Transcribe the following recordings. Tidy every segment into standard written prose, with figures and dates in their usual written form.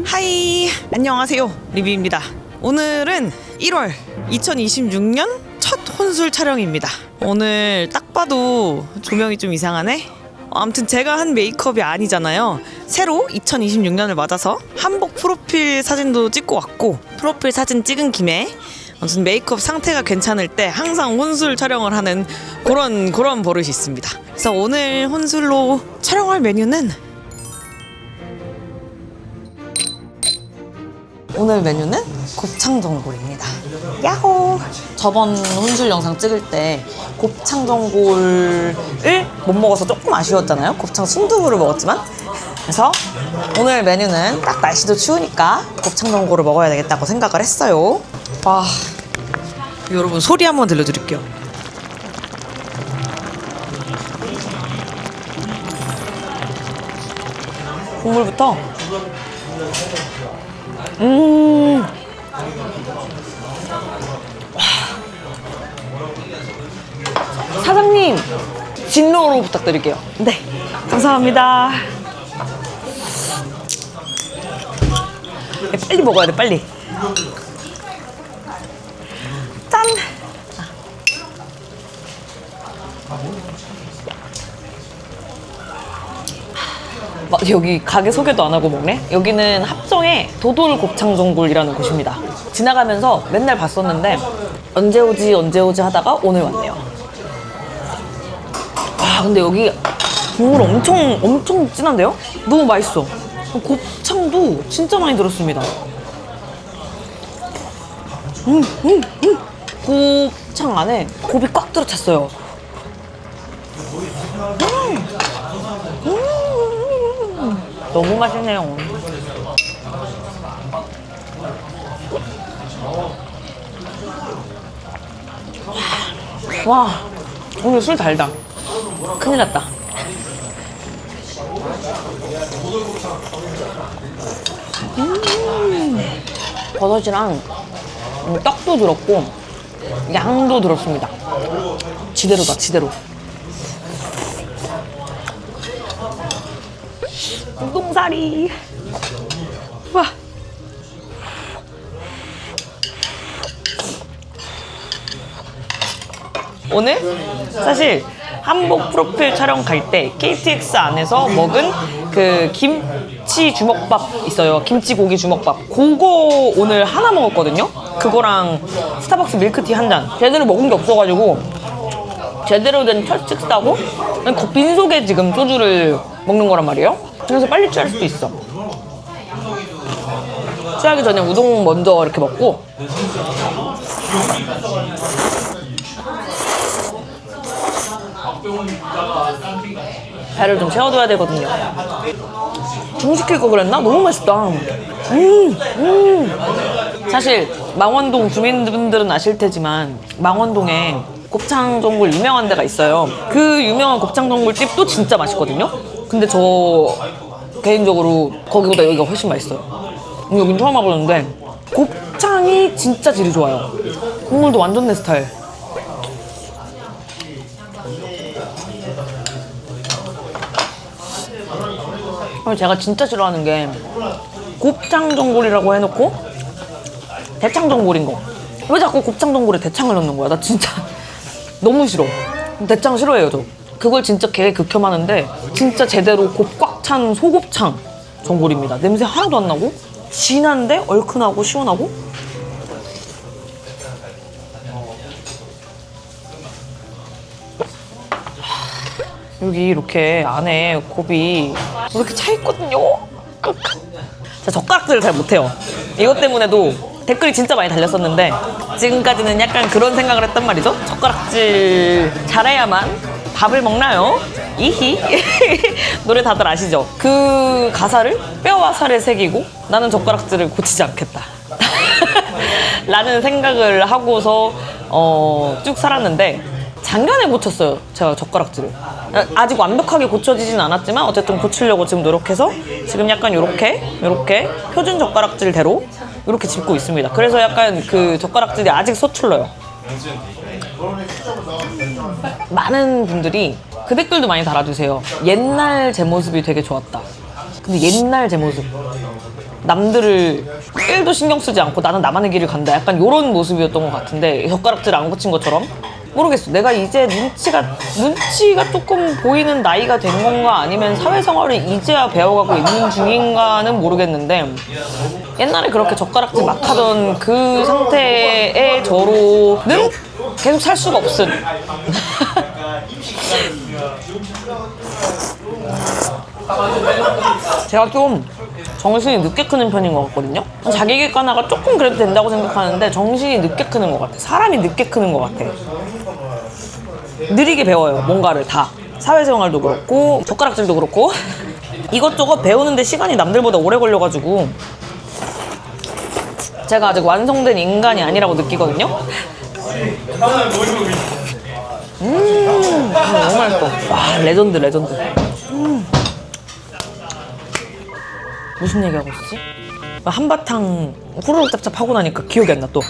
하이, 안녕하세요. 리뷰입니다. 오늘은 1월 2026년 첫 혼술 촬영입니다. 오늘 딱 봐도 조명이 좀 이상하네. 아무튼 제가 한 메이크업이 아니잖아요. 새로 2026년을 맞아서 한복 프로필 사진도 찍고 왔고, 프로필 사진 찍은 김에 아무튼 메이크업 상태가 괜찮을 때 항상 혼술 촬영을 하는 그런 버릇이 있습니다. 그래서 오늘 혼술로 촬영할 메뉴는 곱창전골입니다. 야호! 저번 혼술 영상 찍을 때 곱창전골을 못 먹어서 조금 아쉬웠잖아요. 곱창 순두부를 먹었지만. 그래서 오늘 메뉴는 딱 날씨도 추우니까 곱창전골을 먹어야 되겠다고 생각을 했어요. 와, 여러분 소리 한번 들려드릴게요. 국물부터 사장님, 진로로 부탁드릴게요. 네, 감사합니다. 빨리 먹어야 돼, 빨리. 짠! 여기 가게 소개도 안 하고 먹네? 여기는 합정의 도돌 곱창전골이라는 곳입니다. 지나가면서 맨날 봤었는데 언제 오지 하다가 오늘 왔네요. 와, 근데 여기 국물 엄청 진한데요? 너무 맛있어. 곱창도 진짜 많이 들었습니다. 곱창 안에 곱이 꽉 들어찼어요. 너무 맛있네요. 와, 오늘 술 달다. 큰일 났다. 버섯이랑 떡도 들었고 양도 들었습니다. 지대로다, 지대로. 우동사리. 와. 오늘 사실 한복 프로필 촬영 갈 때 KTX 안에서 먹은 그 김치 주먹밥 있어요. 김치고기 주먹밥. 그거 오늘 하나 먹었거든요. 그거랑 스타벅스 밀크티 한 잔. 제대로 먹은 게 없어가지고 제대로 된 첫 식사고 그냥 빈속에 지금 소주를 먹는 거란 말이에요. 그래서 빨리 취할 수도 있어. 취하기 전에 우동 먼저 이렇게 먹고 배를 좀 채워둬야 되거든요. 중식킬 거 그랬나? 너무 맛있다. 사실 망원동 주민분들은 아실 테지만 망원동에 곱창전골 유명한 데가 있어요. 그 유명한 곱창전골 집도 진짜 맛있거든요. 근데 저 개인적으로 거기보다 여기가 훨씬 맛있어요. 여긴 처음 와보는데 곱창이 진짜 질이 좋아요. 국물도 완전 내 스타일. 제가 진짜 싫어하는 게 곱창전골이라고 해놓고 대창전골인 거. 왜 자꾸 곱창전골에 대창을 넣는 거야? 나 진짜 너무 싫어. 대창 싫어해요, 저. 그걸 진짜 개 극혐하는데 진짜 제대로 곱 꽉 찬 소곱창 전골입니다. 냄새 하나도 안 나고 진한데 얼큰하고 시원하고. 여기 이렇게 안에 곱이 이렇게 차 있거든요. 제가 젓가락질을 잘 못해요. 이것 때문에도 댓글이 진짜 많이 달렸었는데 지금까지는 약간 그런 생각을 했단 말이죠. 젓가락질 잘해야만 밥을 먹나요? 이히. 노래 다들 아시죠? 그 가사를 뼈와 살에 새기고 나는 젓가락질을 고치지 않겠다 라는 생각을 하고서 쭉 살았는데 작년에 고쳤어요. 제가 젓가락질을. 아직 완벽하게 고쳐지진 않았지만 어쨌든 고치려고 지금 노력해서 지금 약간 요렇게 표준 젓가락질대로 이렇게 짚고 있습니다. 그래서 약간 그 젓가락질이 아직 서툴러요. 많은 분들이 그 댓글도 많이 달아주세요. 옛날 제 모습이 되게 좋았다. 근데 옛날 제 모습 남들을 1도 신경 쓰지 않고 나는 나만의 길을 간다. 약간 이런 모습이었던 것 같은데 젓가락질 안 고친 것처럼 모르겠어. 내가 이제 눈치가 조금 보이는 나이가 된 건가 아니면 사회생활을 이제야 배워가고 있는 중인가는 모르겠는데 옛날에 그렇게 젓가락질 막 하던 그 상태의 저로는 계속 살 수가 없음. 제가 좀 정신이 늦게 크는 편인 것 같거든요. 자기 객관화가 조금 그래도 된다고 생각하는데 정신이 늦게 크는 것 같아. 사람이 늦게 크는 것 같아. 느리게 배워요. 뭔가를 다. 사회생활도 그렇고 젓가락질도 그렇고 이것저것 배우는데 시간이 남들보다 오래 걸려가지고 제가 아직 완성된 인간이 아니라고 느끼거든요. 너무 맛있어. 와, 레전드. 무슨 얘기하고 있었지? 한바탕 후루룩 짭짭 하고 나니까 기억이 안 나 또.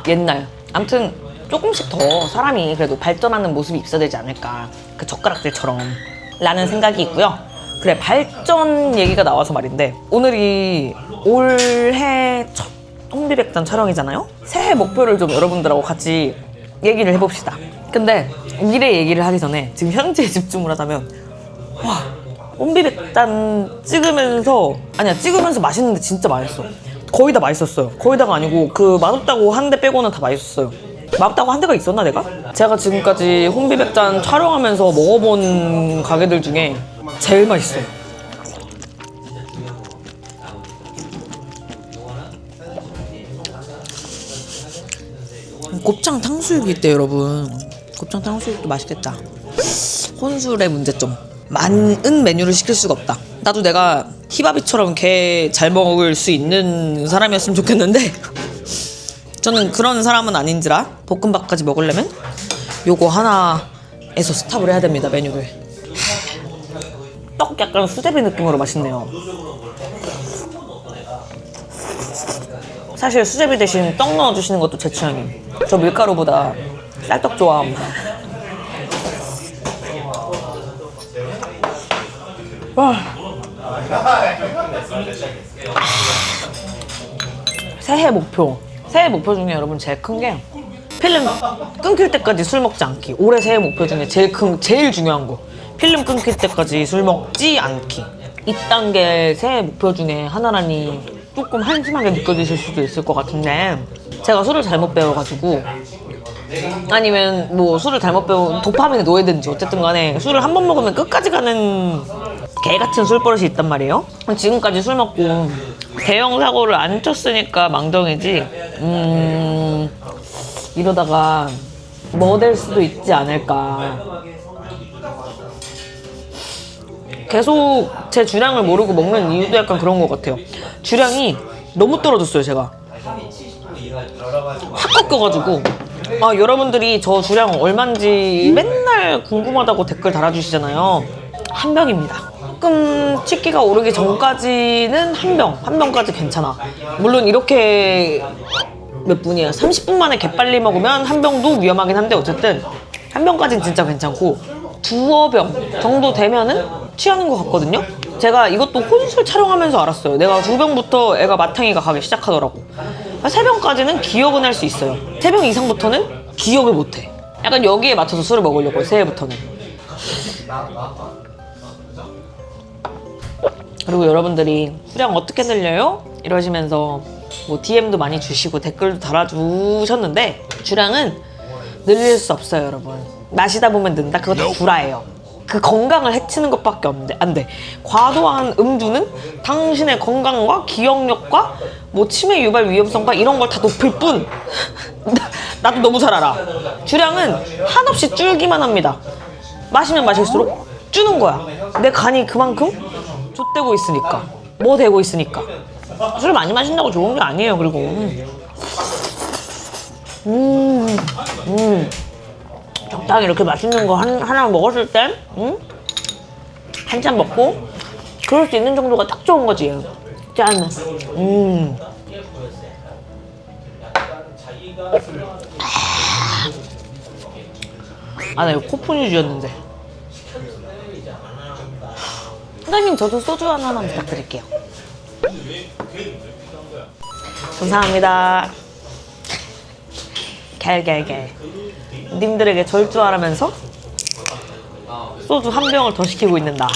옛날. 아무튼 조금씩 더 사람이 그래도 발전하는 모습이 있어야 되지 않을까. 그 젓가락질처럼. 라는 생각이 있고요. 그래, 발전 얘기가 나와서 말인데 오늘이 올해 첫 홍비백단 촬영이잖아요? 새해 목표를 좀 여러분들하고 같이 얘기를 해봅시다. 근데 미래 얘기를 하기 전에 지금 현재에 집중을 하자면 홍비백단 찍으면서 맛있는데 진짜 맛있어. 거의 다 맛있었어요. 거의 다가 아니고 그 맛없다고 한 대 빼고는 다 맛있었어요. 맛없다고 한 대가 있었나 내가? 제가 지금까지 홍비백단 촬영하면서 먹어본 가게들 중에 제일 맛있어요. 곱창 탕수육이 있대 여러분. 곱창 탕수육도 맛있겠다. 혼술의 문제점. 많은 메뉴를 시킬 수가 없다. 나도 내가 히바비처럼 개 잘 먹을 수 있는 사람이었으면 좋겠는데 저는 그런 사람은 아닌지라 볶음밥까지 먹으려면 요거 하나에서 스탑을 해야 됩니다. 메뉴를. 떡 약간 수제비 느낌으로 맛있네요. 사실 수제비 대신 떡 넣어주시는 것도 제 취향이에요. 저 밀가루보다 쌀떡 좋아함. 새해 목표 중에 여러분 제일 큰 게 필름 끊길 때까지 술 먹지 않기. 올해 새해 목표 중에 제일 중요한 거 필름 끊길 때까지 술 먹지 않기. 이딴 게 새해 목표 중에 하나라니 조금 한심하게 느껴지실 수도 있을 것 같은데 제가 술을 잘못 배워가지고 아니면 뭐 술을 잘못 배운 도파민에 노예든지 어쨌든 간에 술을 한 번 먹으면 끝까지 가는 개같은 술버릇이 있단 말이에요. 지금까지 술 먹고 대형 사고를 안 쳤으니까 망정이지 이러다가 뭐 될 수도 있지 않을까. 계속 제 주량을 모르고 먹는 이유도 약간 그런 것 같아요. 주량이 너무 떨어졌어요. 제가 확 꺾여가지고 여러분들이 저 주량 얼만지 맨날 궁금하다고 댓글 달아주시잖아요. 한 병입니다. 조금 치기가 오르기 전까지는 한 병까지 괜찮아. 물론 이렇게 몇 분이야 30분 만에 개빨리 먹으면 한 병도 위험하긴 한데 어쨌든 한 병까지는 진짜 괜찮고 두어 병 정도 되면은 취하는 것 같거든요. 제가 이것도 혼술 촬영하면서 알았어요. 내가 2병부터 애가 마탱이가 가기 시작하더라고. 3병까지는 기억은 할 수 있어요. 3병 이상부터는 기억을 못해. 약간 여기에 맞춰서 술을 먹으려고 새해부터는. 그리고 여러분들이 수량 어떻게 늘려요? 이러시면서 뭐 DM도 많이 주시고 댓글도 달아주셨는데 주량은 늘릴 수 없어요. 여러분 마시다 보면 는다. 그거 다 구라예요. 그 건강을 해치는 것밖에 안 돼. 과도한 음주는 당신의 건강과 기억력과 뭐 치매 유발 위험성과 이런 걸 다 높일 뿐 나도 너무 잘 알아. 주량은 한없이 줄기만 합니다. 마시면 마실수록 주는 거야. 내 간이 그만큼 좆되고 있으니까 뭐 되고 있으니까. 술 많이 마신다고 좋은 게 아니에요. 그리고 적당히 이렇게 맛있는 거 하나 먹었을 때 한 잔 먹고 그럴 수 있는 정도가 딱 좋은 거지. 짠. 나 이거 코포뉴즈였는데. 사장님 저도 소주 하나만 부탁드릴게요. 감사합니다. 갤갤갤. 님들에게 절주하라면서 소주 한 병을 더 시키고 있는다.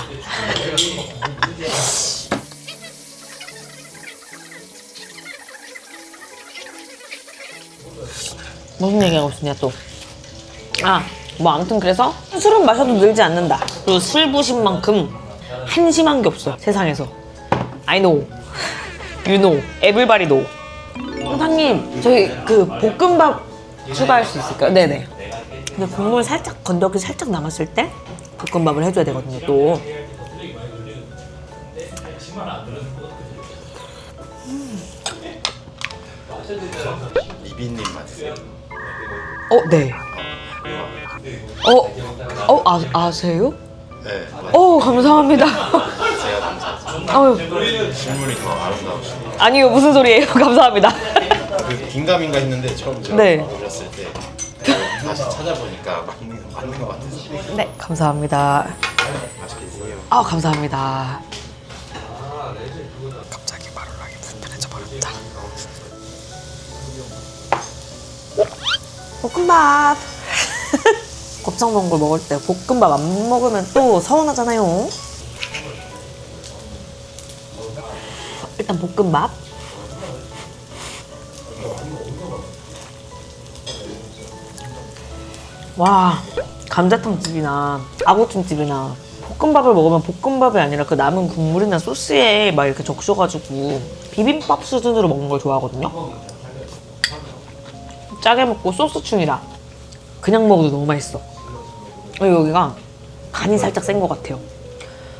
무슨 얘기하고 있었냐 또. 뭐 아무튼 그래서 술은 마셔도 늘지 않는다. 그리고 술 부신 만큼 한심한 게 없어 세상에서. I know, you know, everybody know. 사장님 저희 그 볶음밥 추가할 수 있을까요? 네네. 근데 국물 살짝 건더기 살짝 남았을 때 볶음밥을 해줘야 되거든요 또. 이비님 맞으세요? 네. 아세요? 네. 감사합니다. 제가 감사하죠. 아유, 실물이 더 아름다우시네요. 아니요 무슨 소리예요. 감사합니다. 그 긴가민가 했는데 처음 제가 네. 보셨을 때 다시 찾아보니까 맞는 것 같아서. 네 감사합니다. 맛있게 드세요. 감사합니다. 갑자기 말을 하기 불편해져 버렸다. 볶음밥. 곱창 전골 먹을 때 볶음밥 안 먹으면 또 서운하잖아요. 일단 볶음밥. 와, 감자탕집이나 아구찜집이나 볶음밥을 먹으면 볶음밥이 아니라 그 남은 국물이나 소스에 막 이렇게 적셔가지고 비빔밥 수준으로 먹는 걸 좋아하거든요. 짜게 먹고 소스충이라 그냥 먹어도 너무 맛있어. 여기가 간이 살짝 센 것 같아요.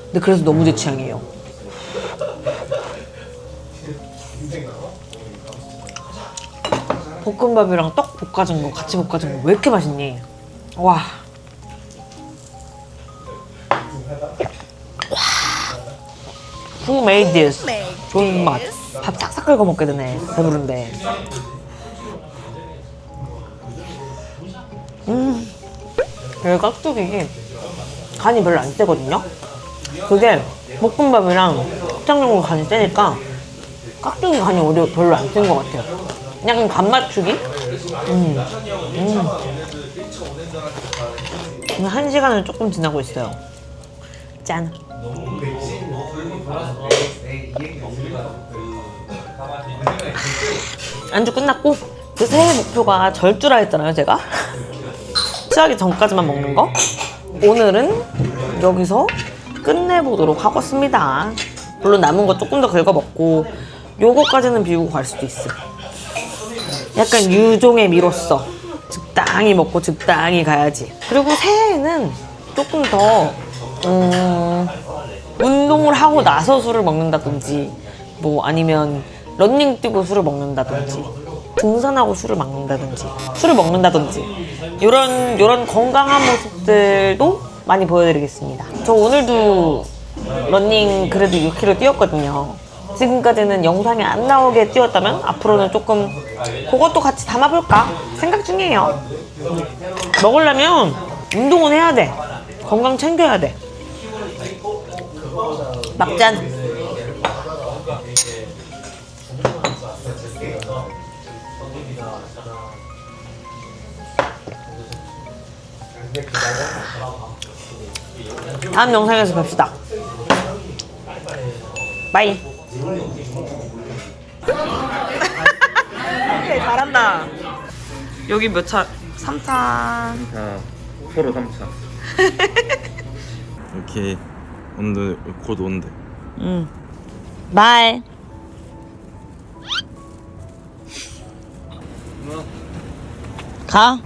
근데 그래서 너무 제 취향이에요. 볶음밥이랑 떡 볶아준 거 같이 볶아준 거 왜 이렇게 맛있니? 와. Who made this? 좋은 맛. 밥 싹싹 긁어 먹게 되네. 배부른데. 여기 깍두기 간이 별로 안 세거든요? 그게 볶음밥이랑 곱창전골 간이 세니까 깍두기 간이 오히려 별로 안 센 것 같아요. 약간 간 맞추기? 그냥 1시간을 조금 지나고 있어요. 짠. 안주 끝났고 그 새해 목표가 절주라 했잖아요 제가. 취하기 전까지만 먹는 거. 오늘은 여기서 끝내보도록 하겠습니다. 물론 남은 거 조금 더 긁어 먹고 요거까지는 비우고 갈 수도 있어. 약간 유종의 미로써 적당히 먹고 적당히 가야지. 그리고 새해에는 조금 더 운동을 하고 나서 술을 먹는다든지 뭐 아니면 러닝 뛰고 술을 먹는다든지 등산하고 술을 먹는다든지 요런 건강한 모습들도 많이 보여드리겠습니다. 저 오늘도 러닝 그래도 6km 뛰었거든요. 지금까지는 영상에 안 나오게 뛰었다면 앞으로는 조금 그것도 같이 담아볼까 생각 중이에요. 먹으려면 운동은 해야 돼. 건강 챙겨야 돼. 막잔. 다음 영상에서 봅시다. 바이. 잘한다. 여기 몇 차? 3차. 서로 3차. 이렇게 오늘 곧 온대. 바이. 가.